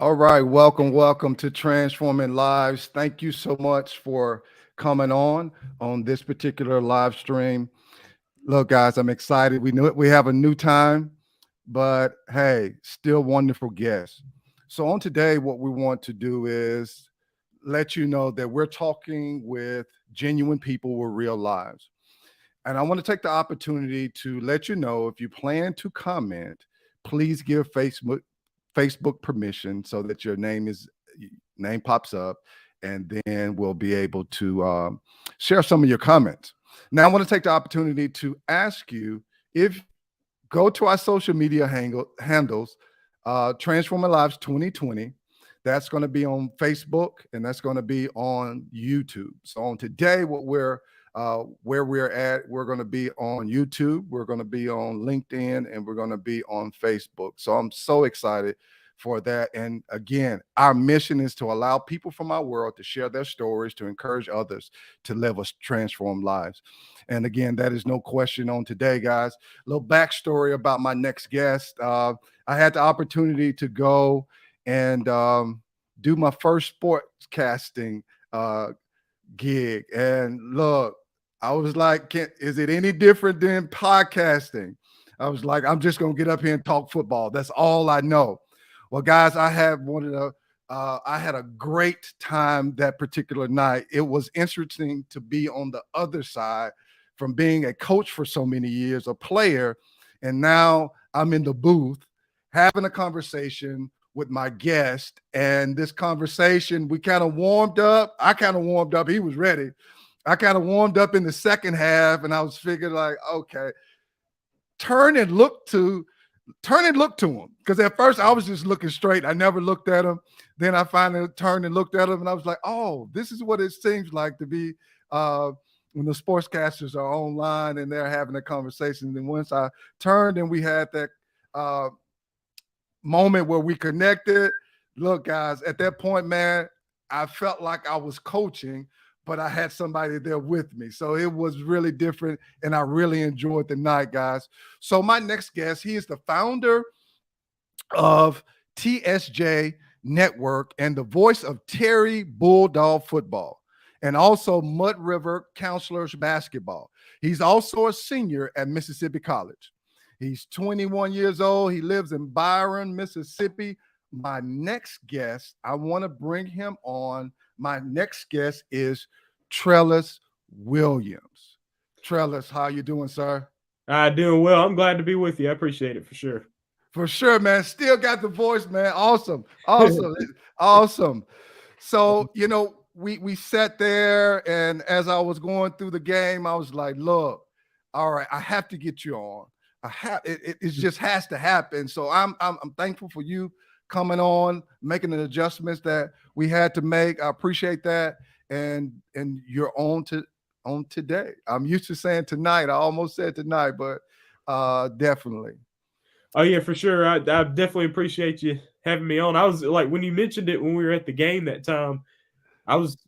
All right, welcome to Transforming Lives. Thank you so much for coming on this particular live stream. Look, guys, I'm excited. We know we have a new time, but hey, still wonderful guests. So on today, what we want to do is let you know that we're talking with genuine people with real lives. And I want to take the opportunity to let you know if you plan to comment, please give Facebook permission so that your name pops up, and then we'll be able to share some of your comments. Now, I want to take the opportunity to ask you if go to our social media handles, Transforming Lives 2020. That's going to be on Facebook and that's going to be on YouTube. So on today, where we're at, we're going to be on YouTube, we're going to be on LinkedIn, and we're going to be on Facebook. So I'm so excited for that. And again, our mission is to allow people from our world to share their stories, to encourage others to live a transformed lives. And again, that is no question on today, guys. A little backstory about my next guest. I had the opportunity to go and do my first sportscasting gig. And look, I was like, is it any different than podcasting? I was like, I'm just going to get up here and talk football. That's all I know. Well, guys, I had a great time that particular night. It was interesting to be on the other side from being a coach for so many years, a player, and now I'm in the booth having a conversation with my guest. And this conversation, we kind of warmed up. I kind of warmed up. He was ready. I kind of warmed up in the second half, and I was figuring like, okay, turn and look to him. Because at first I was just looking straight. I never looked at him. Then I finally turned and looked at him, and I was like, oh, this is what it seems like to be when the sportscasters are online and they're having a conversation. And once I turned and we had that moment where we connected, look, guys, at that point, man, I felt like I was coaching, but I had somebody there with me. So it was really different, and I really enjoyed the night, guys. So my next guest, he is the founder of TSJ Network and the voice of Terry Bulldog football and also Mud River Counselors basketball. He's also a senior at Mississippi College. He's 21 years old. He lives in Byron, Mississippi. My next guest, I want to bring him on. My next guest is Trellis Williams. Trellis, how you doing, sir? Doing well. I'm glad to be with you. I appreciate it for sure. For sure, man. Still got the voice, man. Awesome. So, we sat there, and as I was going through the game, I was like, look, all right, I have to get you on. It just has to happen. So I'm thankful for you coming on, making the adjustments that we had to make. I appreciate that. And you're on today. I'm used to saying tonight. I almost said tonight, but definitely. Oh yeah, for sure. I definitely appreciate you having me on. I was like, when you mentioned it when we were at the game that time, I was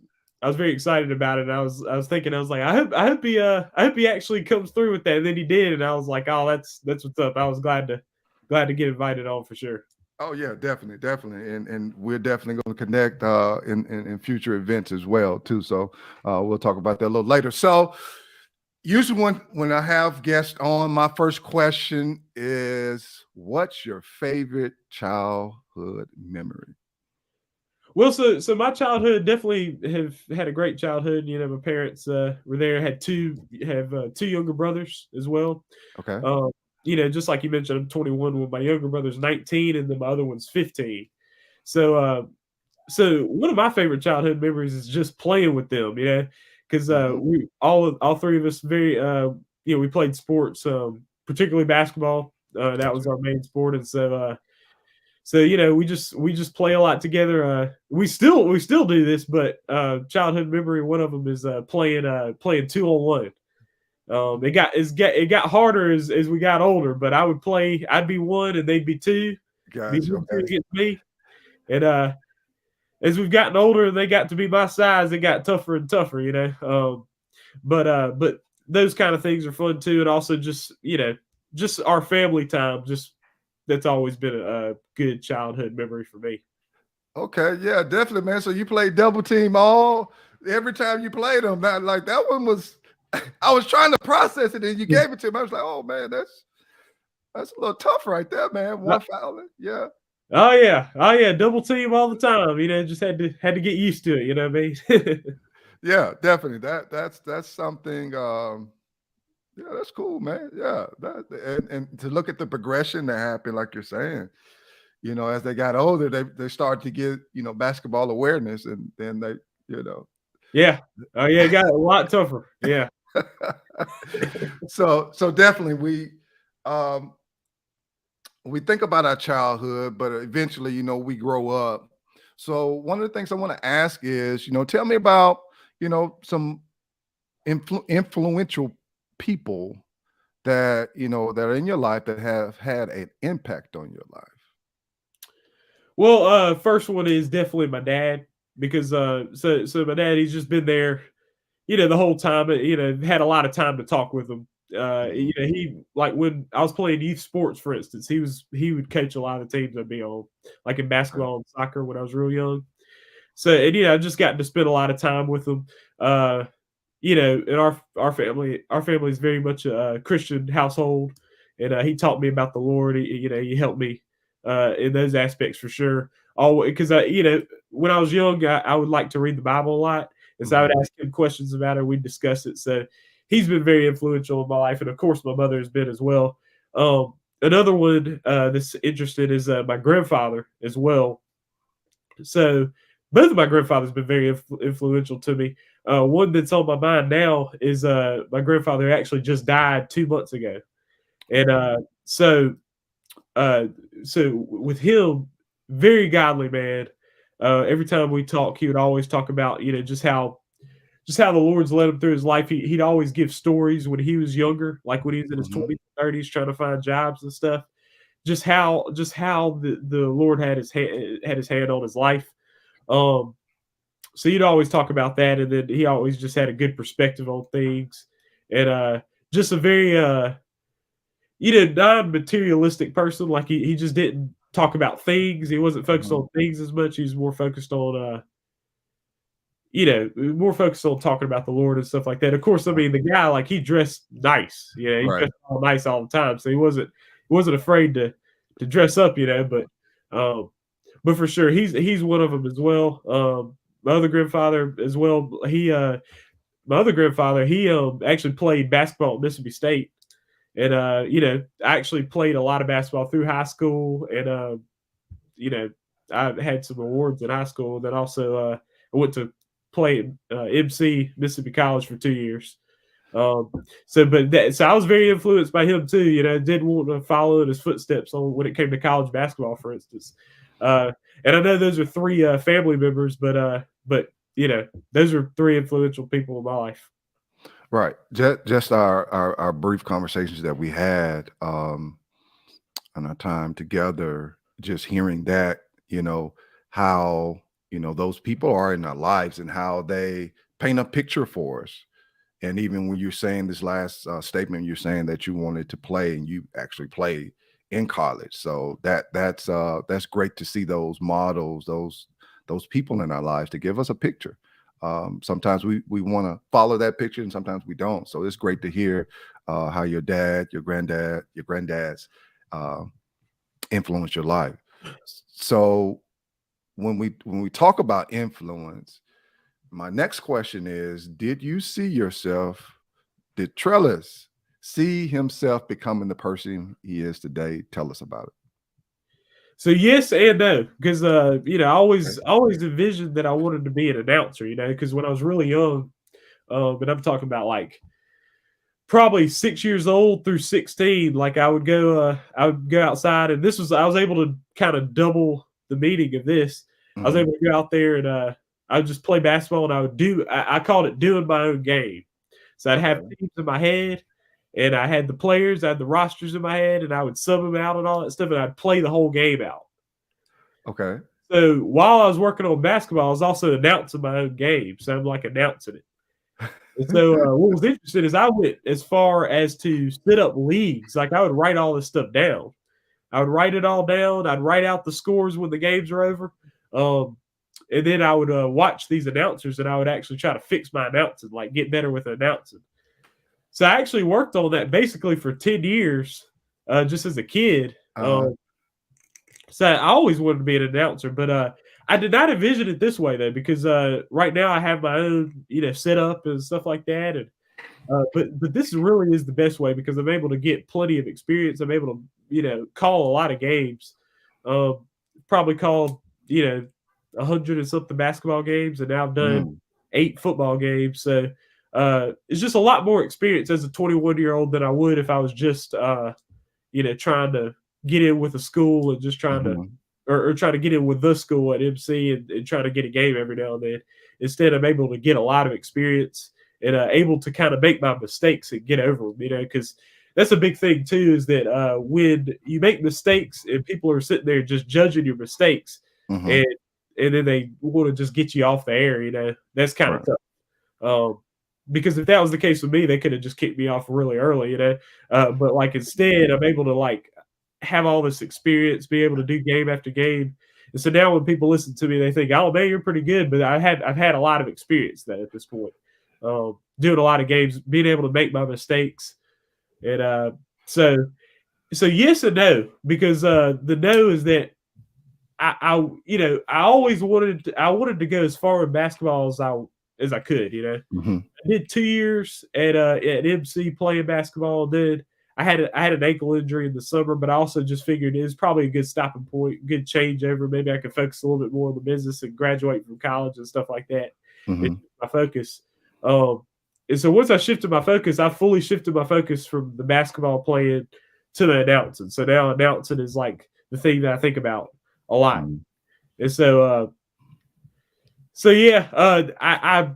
very excited about it. I was thinking, I was like, I hope he actually comes through with that. And then he did, and I was like, oh, that's what's up. I was glad to get invited on for sure. Oh yeah, definitely, and we're definitely going to connect in future events as well too. So we'll talk about that a little later. So usually when I have guests on, my first question is, what's your favorite childhood memory? Well, so my childhood definitely have had a great childhood. My parents were there. Had two younger brothers as well. Okay. Just like you mentioned, I'm 21. When my younger brother's 19, and then my other one's 15. So one of my favorite childhood memories is just playing with them. Because we all three of us we played sports, particularly basketball. That was our main sport, and so we just play a lot together. We still do this, but childhood memory, one of them is playing 2-on-1. It got harder as we got older, but I'd be one and they'd be two. Be Gotcha. two Okay. against me. And as we've gotten older and they got to be my size, it got tougher and tougher. But those kind of things are fun too, and also just our family time. Just that's always been a good childhood memory for me. Okay, yeah, definitely, man. So you played double team all every time you played them. That like that one was I was trying to process it and you gave it to me. I was like, oh man, that's a little tough right there, man. Uh, One fouling. Yeah. oh yeah, double team all the time. Just had to get used to it. You know what I mean? Yeah, definitely. That's something yeah, that's cool, man. Yeah. And to look at the progression that happened, like you're saying, as they got older, they started to get, basketball awareness and then they, you know. Yeah. Oh yeah, it got a lot tougher. Yeah. So definitely um we think about our childhood, but eventually, we grow up. So one of the things I want to ask is, tell me about, some influential people that are in your life that have had an impact on your life. Well, first one is definitely my dad because so my dad, he's just been there, the whole time. Had a lot of time to talk with him. Mhm. He like when I was playing youth sports, for instance, he would coach a lot of teams I'd be on, like in Okay. basketball and soccer when I was real young. So and I just got to spend a lot of time with him. Uh, and our family is very much a Christian household, and he taught me about the Lord. He helped me in those aspects for sure. All because when I was young, I would like to read the Bible a lot, and so I would Mhm. ask him questions about it. We'd discuss it. So he's been very influential in my life, and of course, my mother has been as well. Another one that's interested is my grandfather as well. So both of my grandfathers been very influential to me. One that's on my mind now is my grandfather actually just died 2 months ago, and Okay. uh, so with him, very godly man. Every time we talk, he would always talk about just how the Lord's led him through his life. He'd always give stories when he was younger, like when he was in his Mhm. 20s, 30s, trying to find jobs and stuff. Just how the Lord had his hand on his life. Um, so he'd always talk about that, and then he always just had a good perspective on things, and just a very non-materialistic person. Like he just didn't talk about things. He wasn't focused Mhm. on things as much. He was more focused on talking about the Lord and stuff like that. Of course, I mean the guy, like, he dressed nice. Yeah, he Right. dressed all nice all the time, so he wasn't afraid to dress up. Um, but for sure, he's one of them as well. My other grandfather as well. My other grandfather, he actually played basketball at Mississippi State, and I actually played a lot of basketball through high school, and you know, I had some awards in high school. And then also, I went to play MC Mississippi College for 2 years. Um, so I was very influenced by him too. Did want to follow in his footsteps on when it came to college basketball, for instance. Uh, and I know those are three family members, but those are three influential people in my life. Right. Just our brief conversations that we had on our time together, just hearing that, how, those people are in our lives and how they paint a picture for us. And even when you're saying this last statement, you're saying that you wanted to play and you actually played in college. So that's great to see those models, those people in our lives to give us a picture. Sometimes we want to follow that picture, and sometimes we don't. So it's great to hear how your dad, your granddad, your granddads uh, influence your life. So when we talk about influence, my next question is: did you see yourself? Did Trellis see himself becoming the person he is today? Tell us about So yes and no, because I it. always always envisioned that I wanted to be an announcer. Because when I was really young, and I'm talking about like probably 6 years old through 16, like I would go outside, and I was able to kind of double the meaning of this. I was Mhm. able to go out there and I would just play basketball, and I called it doing my own game. So I'd have Okay. teams in my head, and I had the players, I had the rosters in my head, and I would sub them out and all that stuff, and I'd play the whole game out. Okay. So while I was working on basketball, I was also announcing my own game. So I'm like announcing it. And so what was interesting is I went as far as to set up leagues. Like I would write all this stuff down. I would write it all down. I'd write out the scores when the games are over. And then I would watch these announcers, and I would actually try to fix my announcing, like get better with announcing. So I actually worked on that basically for 10 years, just as a kid. So I always wanted to be an announcer, but I did not envision it this way though, because right now I have my own, setup and stuff like that, and but this really is the best way because I'm able to get plenty of experience. I'm able to, call a lot of games. Um, Probably called, 100 and something basketball games, and now I've done Mm, 8 football games. So it's just a lot more experience as a 21-year-old than I would if I was just trying to get in with a school and just trying to mhm, or try to get in with the school at MC and try to get a game every now and then. Instead, I'm able to get a lot of experience and able to kind of make my mistakes and get over them, because that's a big thing too, is that when you make mistakes and people are sitting there just judging your mistakes mhm. and then they want to just get you off the air, that's kind of Right. tough. Because if that was the case with me, they could have just kicked me off really early, But like instead, I'm able to like have all this experience, be able to do game after game. And so now when people listen to me, they think, "Oh man, you're pretty good." But I've had a lot of experience that at this point, doing a lot of games, being able to make my mistakes, and so yes and no, because the no is that I always I wanted to go as far in basketball as I could, Mhm. I did 2 years at MC playing basketball. Then I had an ankle injury in the summer, but I also just figured it was probably a good stopping point, good changeover. Maybe I could focus a little bit more on the business and graduate from college and stuff like that. And Mhm. my focus. Um, and so once I shifted my focus, I fully shifted my focus from the basketball playing to the announcing. So now announcing is like the thing that I think about a lot. Mhm. And so yeah, I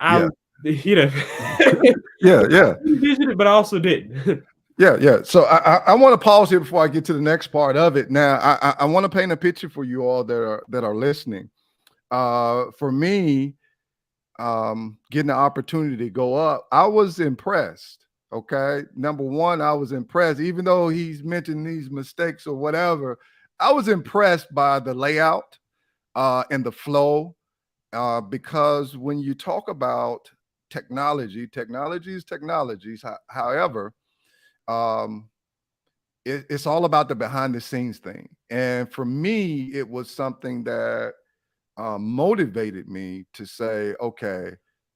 Yeah. you know Yeah, yeah. envisioned it, but I also didn't. Yeah, yeah. So I want to pause here before I get to the next part of it. Now, I want to paint a picture for you all that are listening. For me, getting the opportunity to go up, I was impressed. Okay. Number one, I was impressed, even though he's mentioned these mistakes or whatever, I was impressed by the layout and the flow. Because when you talk about technology is technologies. However, um, it's all about the behind the scenes thing. And for me, it was something that motivated me to say, okay,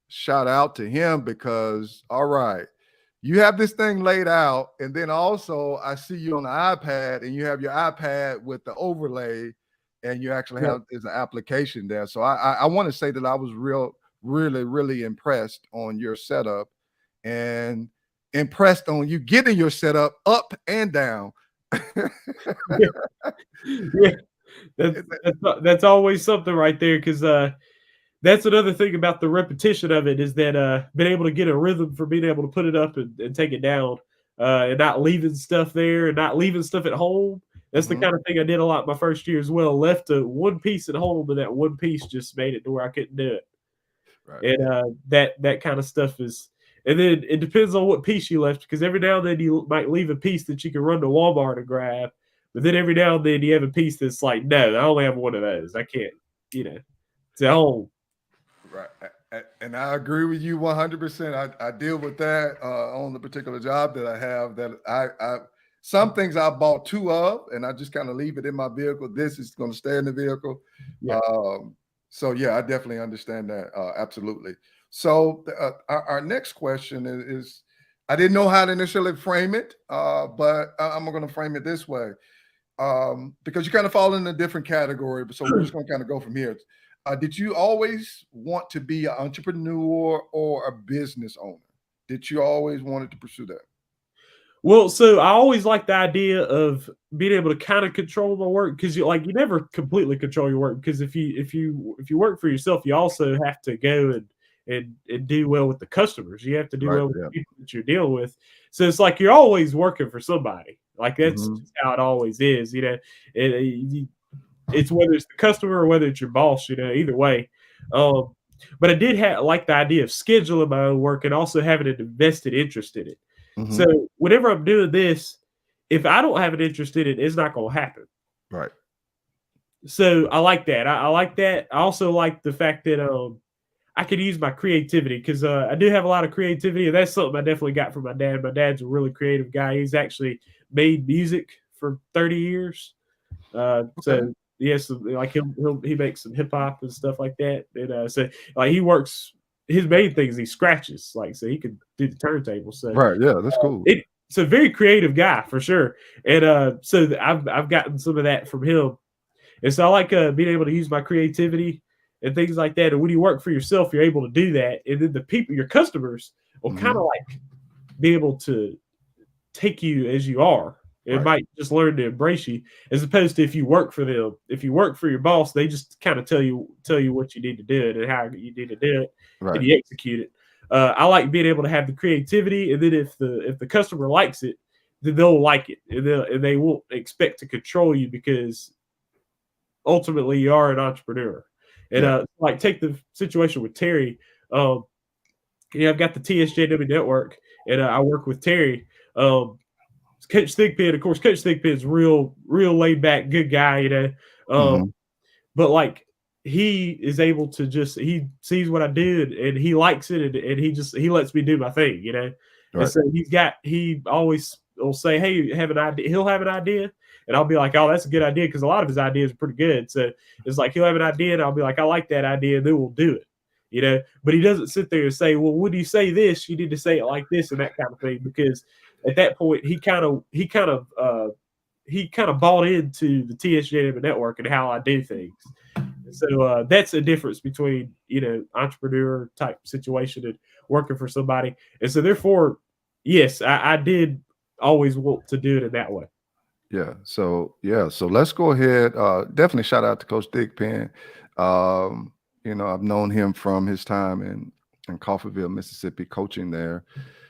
shout out to him because, all right, you have this thing laid out. And then also, I see you on the iPad and you have your iPad with the overlay and you actually Yeah. have there's an application there. So I want to say that I was really impressed on your setup and impressed on you getting your setup up and down. Yeah. Yeah. That's always something right there, because that's another thing about the repetition of it, is that being able to get a rhythm for being able to put it up and take it down, and not leaving stuff there and not leaving stuff at home. That's the Mhm. kind of thing I did a lot my first year as well. Left one piece at home, and that one piece just made it to where I couldn't do it. Right. And that kind of stuff is, and then it depends on what piece you left, because every now and then you might leave a piece that you can run to Walmart and grab, but then every now and then you have a piece that's like, no, I only have one of those. I can't, it's at home. Right. And I agree with you 100%. I deal with that on the particular job that I have that I some things I bought two of and I just kind of leave it in my vehicle. This is going to stay in the vehicle. Yeah. So yeah, I definitely understand that. Absolutely. So our next question is I didn't know how to initially frame it, but I'm going to frame it this way because you kind of fall in a different category. So we're just going to kind of go from here. Did you always want to be an entrepreneur or a business owner? Did you always wanted to pursue that? Well, so I always like the idea of being able to kind of control my work, because you never completely control your work, because if you work for yourself, you also have to go and do well with the customers. You have to do Right. well with Yeah. the people that you're dealing with. So it's like you're always working for somebody. Like that's Mhm. just how it always is. It's whether it's the customer or whether it's your boss. Either way. Um, but I did like the idea of scheduling my own work and also having an invested interest in it. Mhm. So whenever I'm doing this, if I don't have an interest in it, it's not going to happen. Right. So I like that. I like that. I also like the fact that I could use my creativity because I do have a lot of creativity, and that's something I definitely got from my dad. My dad's a really creative guy. He's actually made music for 30 years. Okay. So yes, like he makes some hip hop and stuff like that. And so like he works. His main thing is he scratches, like so he could do the turntable. So Right. Yeah, that's cool. it's a very creative guy for sure. And so I've gotten some of that from him. And so I like being able to use my creativity and things like that. And when you work for yourself, you're able to do that. And then the people, your customers, will kind Hmm. of like be able to take you as you are. It Right. might just learn to embrace you, as opposed to if you work for them. If you work for your boss, they just kind of tell you what you need to do and how you need to do it, and Right. you execute it. I like being able to have the creativity, and then if the customer likes it, then they'll like it, and they won't expect to control you because ultimately you are an entrepreneur. And Yeah. like take the situation with Terry. Um, I've got the TSJW network, and I work with Terry. Coach Thigpen, of course, Coach Thigpen's real laid back, good guy, Hmm. but like he is able to just he sees what I do and he likes it and he lets me do my thing. And Right. so he always will say, "Hey, have an idea." He'll have an idea, and I'll be like, "Oh, that's a good idea," because a lot of his ideas are pretty good. So it's like he'll have an idea, and I'll be like, "I like that idea," and then we'll do it. But he doesn't sit there and say, "Well, when you say this, you need to say it like this," and that kind of thing, because at that point he kind of bought into the TSJW network and how I do things. So that's a difference between entrepreneur type situation and working for somebody. And so therefore, yes, I did always want to do it in that way. Yeah. So let's go ahead. Definitely shout out to Coach Thigpen. Um, I've known him from his time in Coffeeville, Mississippi, coaching there.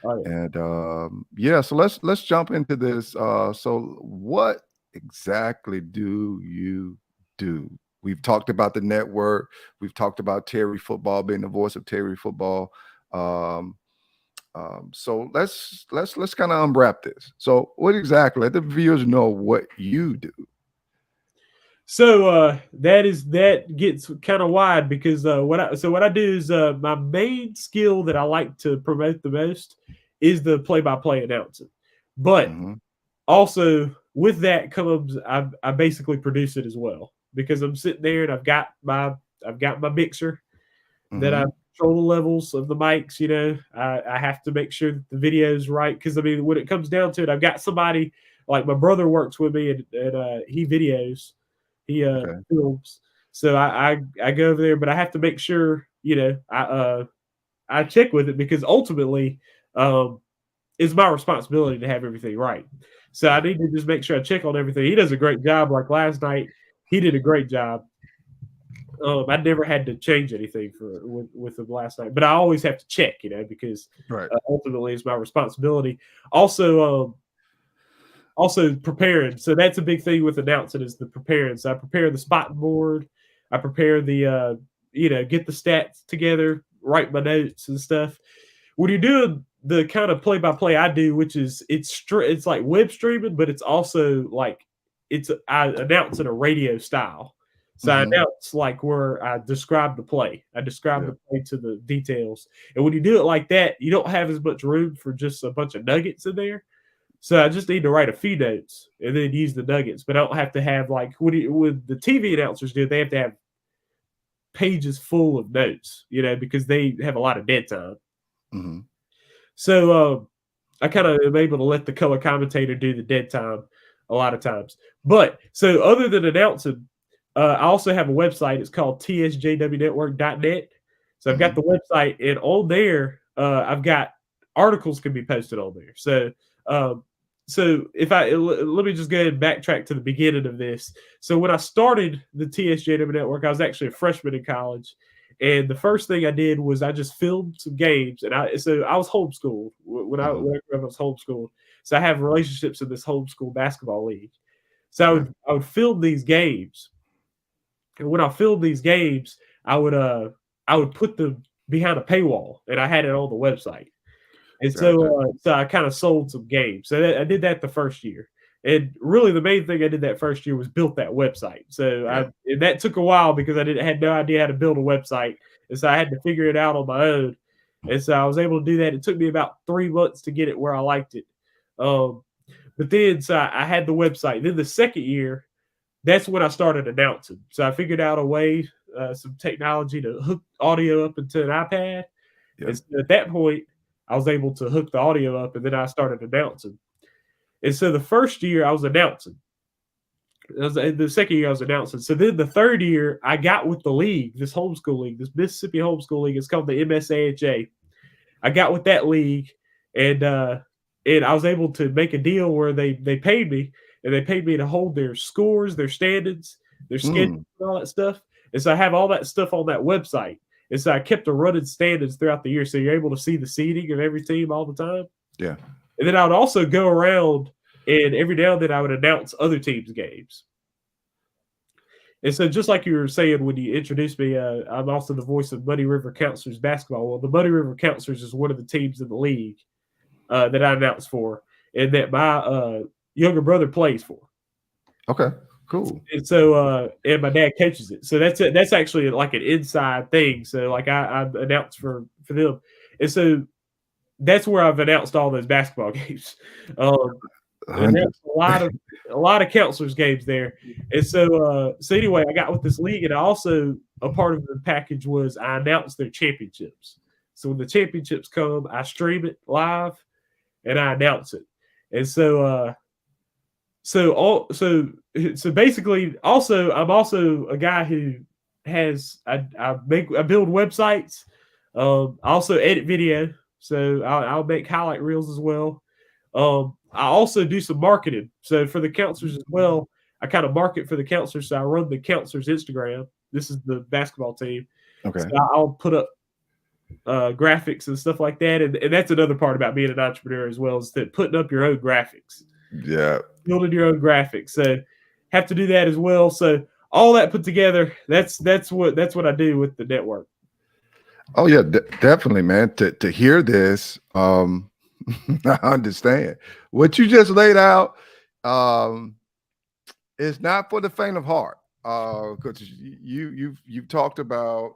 Oh yeah. And yeah, so let's jump into this. So what exactly do you do? We've talked about the network. We've talked about Terry football being the voice of Terry football. Um, so let's kind of unwrap this. So what exactly? Let the viewers know what you do. So that gets kind of wide because what I do is my main skill that I like to promote the most is the play-by-play announcing. But Hmm. also with that comes I basically produce it as well because I'm sitting there and I've got my mixer that I Hmm. control the levels of the mics. I have to make sure that the video is right because I mean when it comes down to it, I've got somebody like my brother works with me and he videos, he Okay. films. So I go over there, but I have to make sure I check with it because ultimately um, it's my responsibility to have everything right. So I Right. need to just make sure I check on everything. He does a great job. Like last night, he did a great job. I never had to change anything with him last night, but I always have to check, because Right. ultimately it's my responsibility. Also preparing. So that's a big thing with announcing is the preparing. So I prepare the spot board. I prepare get the stats together, write my notes and stuff. When you're doing the kind of play by play I do, which is it's like web streaming, but it's also like I announce in a radio style. So I Hmm. announce like where I describe the play. I describe Yeah. the play to the details. And when you do it like that, you don't have as much room for just a bunch of nuggets in there. So I just need to write a few notes and then use the nuggets. But I don't have to have like what the TV announcers do. They have to have pages full of notes, because they have a lot of dead time. Hmm. So I kind of am able to let the color commentator do the dead time a lot of times. But so other than announcing, I also have a website. It's called tsjwnetwork.net. So I've got Hmm. the website, and on there, I've got articles can be posted on there. Um, so let me just go ahead and backtrack to the beginning of this. So when I started the TSJW network, I was actually a freshman in college, and the first thing I did was I just filmed some games, and I was homeschooled Hmm. when I grew up. I was homeschooled, so I have relationships in this homeschool basketball league. So Okay. I would film these games, and when I filmed these games, I would I would put them behind a paywall, and I had it on the website. And Gotcha. so I kind of sold some games. So I did that the first year. And really, the main thing I did that first year was built that website. So Yeah. and that took a while because I had no idea how to build a website, and so I had to figure it out on my own. And so I was able to do that. It took me about 3 months to get it where I liked it. Um, but then so I had the website. Then the second year, that's when I started announcing. So I figured out a way, some technology to hook audio up into an iPad. Yeah. And so at that point, I was able to hook the audio up, and then I started announcing. And so the first year I was announcing. The second year I was announcing. So then the third year I got with the league, this homeschool league, this Mississippi homeschool league. It's called the MSAHA. I got with that league, and I was able to make a deal where they paid me, and they paid me to hold their scores, their standings, their schedule, Mm, and all that stuff. And so I have all that stuff on that website. And so I kept a running standings throughout the year, so you're able to see the seeding of every team all the time. yeah. And then I would also go around, and every now and then I would announce other teams' games. And so, just like you were saying when you introduced me, I'm also the voice of Muddy River Counselors basketball. Well, the Muddy River Counselors is one of the teams in the league that I announced for, and that my younger brother plays for. Okay. Cool. And so, and my dad coaches it. So that's actually like an inside thing. So, like I announced for them, and so that's where I've announced all those basketball games. And 100. that's a lot of counselors games there. And so anyway, I got with this league, and I also a part of the package was I announced their championships. So when the championships come, I stream it live and I announce it. And so basically, also I'm also a guy who has I build websites. I also edit video, so I'll make highlight reels as well. I also do some marketing. So for the counselors as well, I kind of market for the counselors. So I run the counselors Instagram. This is the basketball team. Okay. So I'll put up graphics and stuff like that. And that's another part about being an entrepreneur as well, is that putting up your own graphics, Yeah. building your own graphics. So have to do that as well. So all that put together, that's what I do with the network. Oh yeah, definitely, man. To hear this, I understand what you just laid out. Is not for the faint of heart. Because you've talked about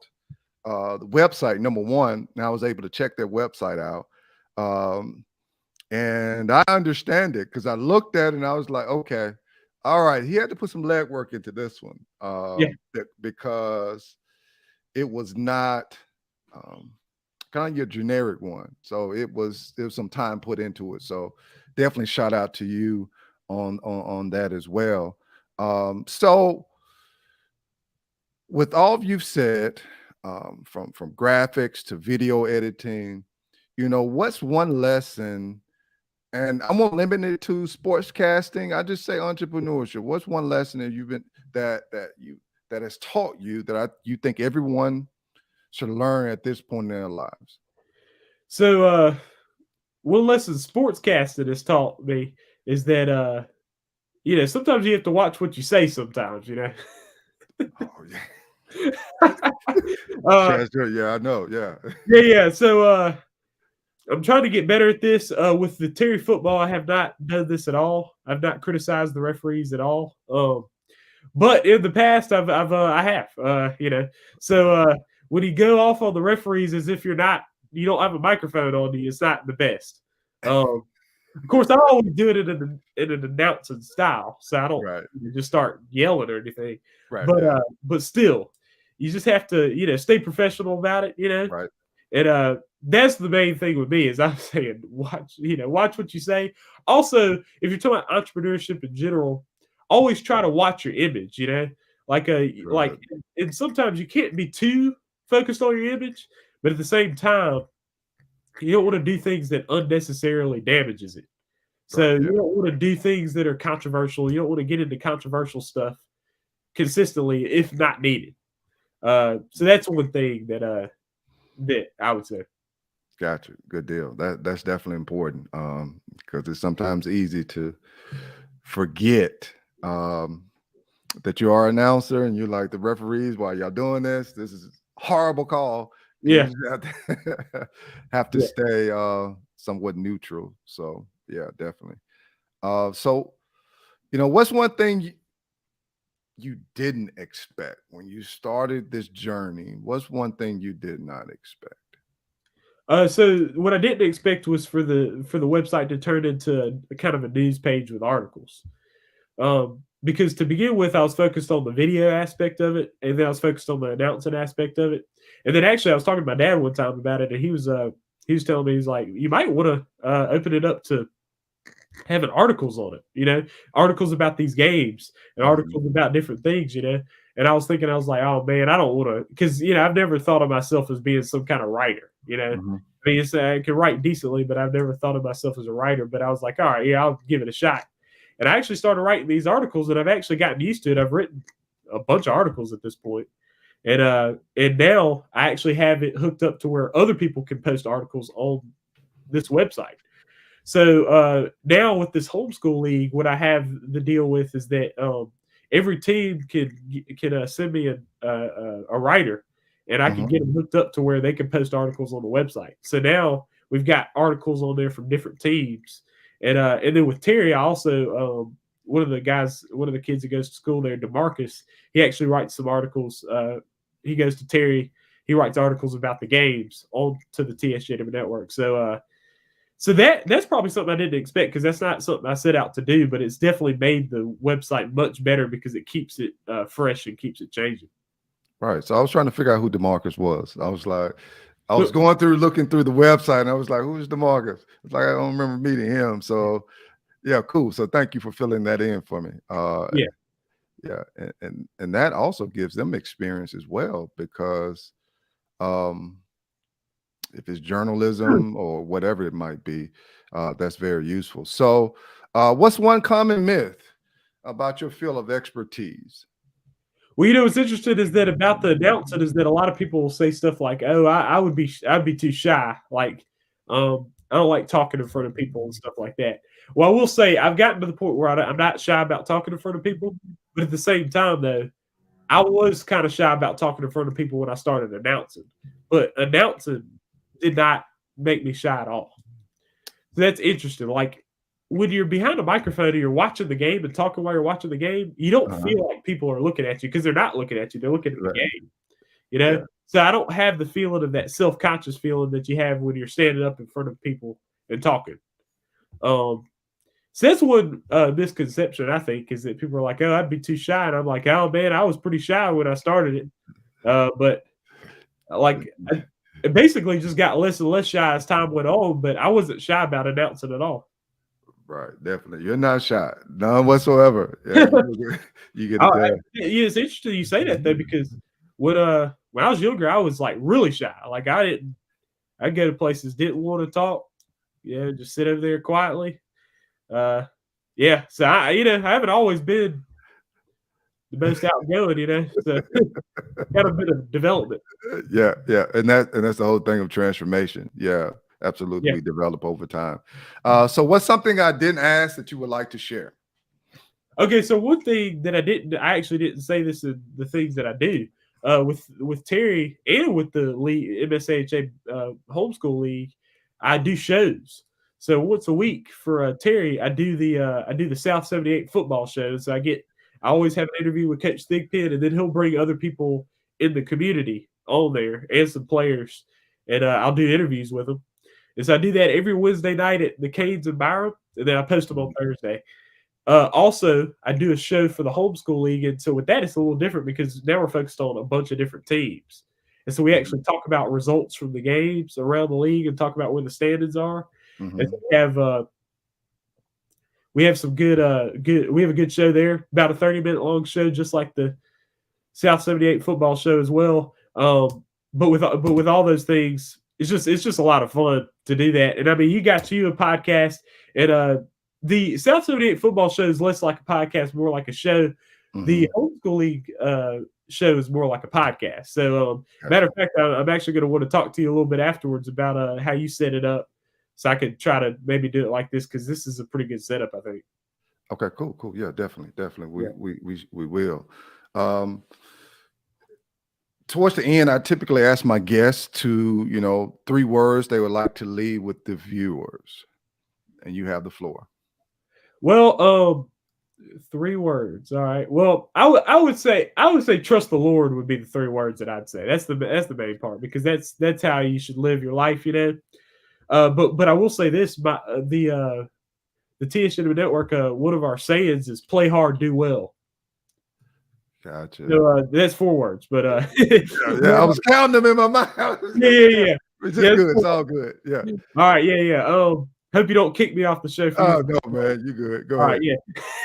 the website. Number one, and I was able to check their website out, and I understand it because I looked at it and I was like, okay, all right. He had to put some legwork into this one, Yeah. because it was not. Kind of your generic one. So there was some time put into it. So definitely shout out to you on that as well. So with all you've said, from graphics to video editing, what's one lesson? And I won't limit it to sportscasting. I just say entrepreneurship. What's one lesson that you've been that has taught you that you think everyone should learn at this point in their lives? So one lesson sportscasting has taught me is that sometimes you have to watch what you say sometimes, Oh yeah. uh, Yeah, I know. Yeah. yeah. So I'm trying to get better at this. With the Terry football, I have not done this at all. I've not criticized the referees at all. But in the past, I have. So when you go off on the referees as if you don't have a microphone on you, it's not the best. Of course, I always do it in an announcing style, so I don't Right. just start yelling or anything. Right. But Yeah. but still, you just have to stay professional about it. Right. And that's the main thing with me is I'm saying watch what you say. Also, if you're talking about entrepreneurship in general, always try to watch your image. Like Good. and sometimes you can't be too focused on your image, but at the same time, you don't want to do things that unnecessarily damages it. Right. So Yeah. you don't want to do things that are controversial. You don't want to get into controversial stuff consistently if not needed. So that's one thing that I would say. Gotcha. Good deal. That's definitely important. Because it's sometimes easy to forget that you are an announcer and you're like the referees while y'all doing this. This is a horrible call. You Yeah. just have to Yeah. stay somewhat neutral. So yeah, definitely. So What's one thing you didn't expect when you started this journey? What's one thing you did not expect? So what I didn't expect was for the website to turn into a kind of a news page with articles. Because to begin with, I was focused on the video aspect of it, and then I was focused on the announcing aspect of it. And then actually, I was talking to my dad one time about it, and he was telling me, he's like, you might want to open it up to having articles on it, articles about these games and Mhm, articles about different things, And I was thinking, I was like, oh man, I don't want to, because I've never thought of myself as being some kind of writer. mhm, I mean, I can write decently, but I've never thought of myself as a writer. But I was like, all right, yeah, I'll give it a shot. And I actually started writing these articles, and I've actually gotten used to it. I've written a bunch of articles at this point. And now I actually have it hooked up to where other people can post articles on this website. So now with this homeschool league, what I have the deal with is that every team can send me a writer, and I can mhm, get them hooked up to where they can post articles on the website. So now we've got articles on there from different teams, and then with Terry, I also one of the kids that goes to school there, Demarcus, he actually writes some articles. He goes to Terry. He writes articles about the games on to the TSJW network. So that's probably something I didn't expect, because that's not something I set out to do, but it's definitely made the website much better because it keeps it fresh and keeps it changing. right. So I was trying to figure out who DeMarcus was. I was like, I was But going through looking through the website, and I was like, who's DeMarcus? It's like I don't remember meeting him. So yeah, cool. So thank you for filling that in for me. yeah, Yeah, and that also gives them experience as well, because um if it's journalism or whatever it might be, that's very useful. So what's one common myth about your field of expertise? well, what's interesting is that about the announcing is that a lot of people will say stuff like, "Oh, I'd be too shy. Like, I don't like talking in front of people and stuff like that." Well, I will say I've gotten to the point where I'm not shy about talking in front of people, but at the same time, though, I was kind of shy about talking in front of people when I started announcing. But announcing did not make me shy at all. So that's interesting. Like when you're behind a microphone and you're watching the game and talking while you're watching the game, you don't Uh-huh. feel like people are looking at you, because they're not looking at you. They're looking at the Right. game, you know? Yeah. So I don't have the feeling of that self-conscious feeling that you have when you're standing up in front of people and talking. Um, so that's one misconception, I think, is that people are like, "Oh, I'd be too shy," and I'm like, "Oh man, I was pretty shy when I started it." But like I basically just got less and less shy as time went on, but I wasn't shy about announcing at all. Right. Definitely. You're not shy. None whatsoever. Yeah. You get it there. Yeah, it's interesting you say that though, because when I was younger, I was like really shy. Like I'd go to places, didn't want to talk, yeah, just sit over there quietly. Uh, yeah, so I haven't always been the most outgoing, so got a bit of development. Yeah, yeah. And that's the whole thing of transformation. Yeah, absolutely. Yeah. We develop over time. So what's something I didn't ask that you would like to share? Okay, so one thing that I actually didn't say this in the things that I do with Terry and with the league MSHA homeschool league, I do shows. So once a week for Terry, I do the South 78 football show. So I always have an interview with Coach Thigpen, and then he'll bring other people in the community on there and some players, and I'll do interviews with them. And so I do that every Wednesday night at the Canes in Byram, and then I post them on Mhm, Thursday. Also, I do a show for the homeschool league, and so with that, it's a little different because now we're focused on a bunch of different teams, and so we mhm, actually talk about results from the games around the league and talk about where the standings are. And so mhm, we have some good we have a good show there, about a 30-minute long show, just like the South 78 football show as well. But with all those things, it's just a lot of fun to do that. And I mean, you got you a podcast, and the South 78 football show is less like a podcast, more like a show. The mhm. homeschool league show is more like a podcast. So, matter Gotcha. of fact, I'm actually going to want to talk to you a little bit afterwards about how you set it up, so I could try to maybe do it like this, because this is a pretty good setup, I think. Okay, cool, cool. Yeah, definitely, definitely. Yeah. We will. Um, Towards the end, I typically ask my guests to, 3 words they would like to leave with the viewers, and you have the floor. Well, 3 words. All right. Well, I would say trust the Lord would be the 3 words that I'd say. That's the main part because that's how you should live your life, you know. But I will say this: the TSJW network, one of our sayings is "play hard, do well." Gotcha. So that's 4 words, but Yeah, I was counting them in my mind. yeah. It's Yeah, just it's good. It's 4. all good. Yeah. All right, yeah. Hope you don't kick me off the show for Oh using. no, man, you good. Go All right, ahead.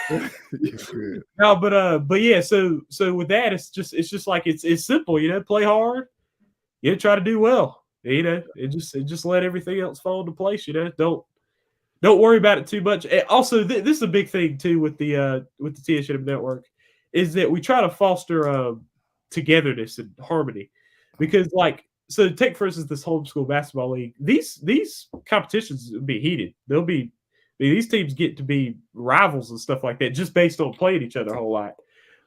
yeah. You good. No, but yeah. So with that, it's just like it's simple, you know. Play hard, you know, try to do well, you know. It just let everything else fall into place, you know. Don't worry about it too much. And also, this is a big thing too with the TSJW network, is that we try to foster togetherness and harmony, because like so take for instance this homeschool basketball league. These competitions will be heated. These teams get to be rivals and stuff like that just based on playing each other a whole lot.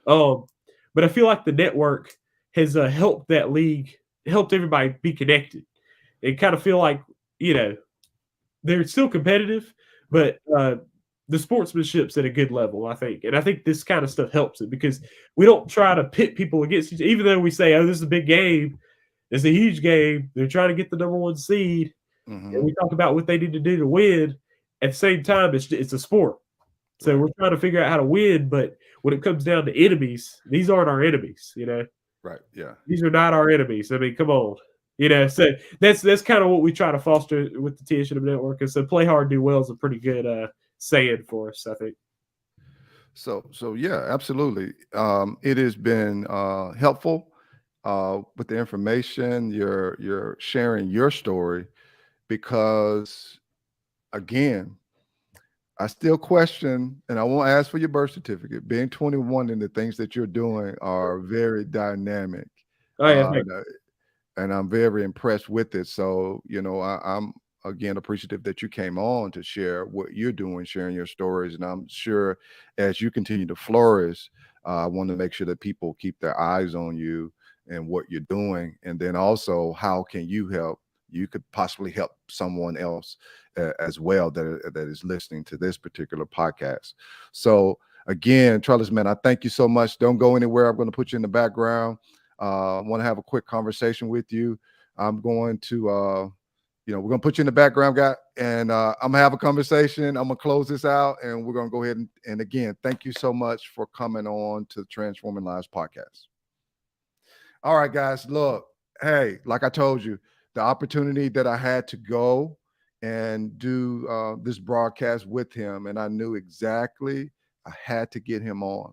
Um, but I feel like the network has helped that league, helped everybody be connected, and kind of feel like, you know, they're still competitive, Right. but the sportsmanship's at a good level, I think. And I think this kind of stuff helps it because we don't try to pit people against each, even though we say, oh, this is a big game, it's a huge game. They're trying to get the number 1 seed, and Mm-hmm. we talk about what they need to do to win. At the same time, it's a sport. So Right. we're trying to figure out how to win, but when it comes down to enemies, these aren't our enemies, you know. Right. Yeah. These are not our enemies. I mean, come on. You know, so that's kind of what we try to foster with the TSJW network. And so play hard, do well is a pretty good saying for us, I think. So yeah, absolutely. It has been helpful with the information you're sharing your story because again, I still question, and I won't ask for your birth certificate. Being 21 and the things that you're doing are very dynamic. Oh yeah, Uh, thanks. and I'm very impressed with it. So, I'm again appreciative that you came on to share what you're doing, sharing your stories. And I'm sure as you continue to flourish, I want to make sure that people keep their eyes on you and what you're doing. And then also, how can you help? You could possibly help someone else as well that is listening to this particular podcast. So, again, Trellis, man, I thank you so much. Don't go anywhere. I'm going to put you in the background. I want to have a quick conversation with you. I'm going to, we're going to put you in the background, guy, and I'm going to have a conversation. I'm going to close this out, and we're going to go ahead and again, thank you so much for coming on to the Transforming Lives podcast. All right, guys, look, hey, like I told you, the opportunity that I had to go and do this broadcast with him, and I knew exactly I had to get him on.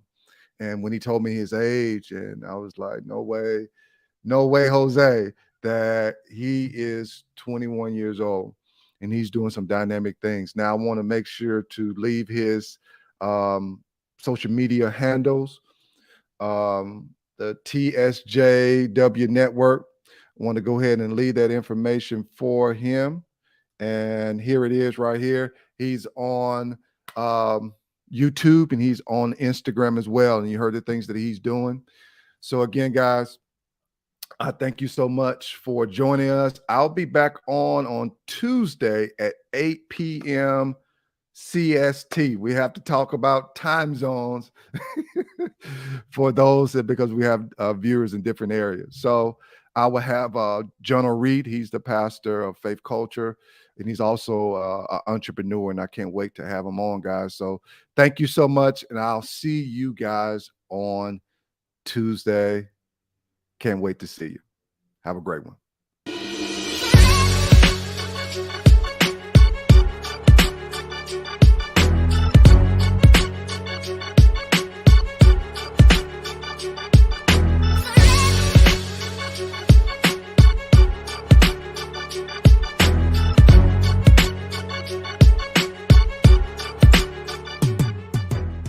And when he told me his age, and I was like, no way, Jose, that he is 21 years old and he's doing some dynamic things. Now, I want to make sure to leave his social media handles, the TSJW network. I want to go ahead and leave that information for him. And here it is right here. He's on YouTube and he's on Instagram as well. And you heard the things that he's doing. So again, guys, I thank you so much for joining us. I'll be back on Tuesday at 8 p.m. CST. We have to talk about time zones for those because we have viewers in different areas. So I will have Jonah Reed. He's the pastor of Faith Culture, and he's also an entrepreneur, and I can't wait to have him on, guys. So thank you so much, and I'll see you guys on Tuesday. Can't wait to see you. Have a great one.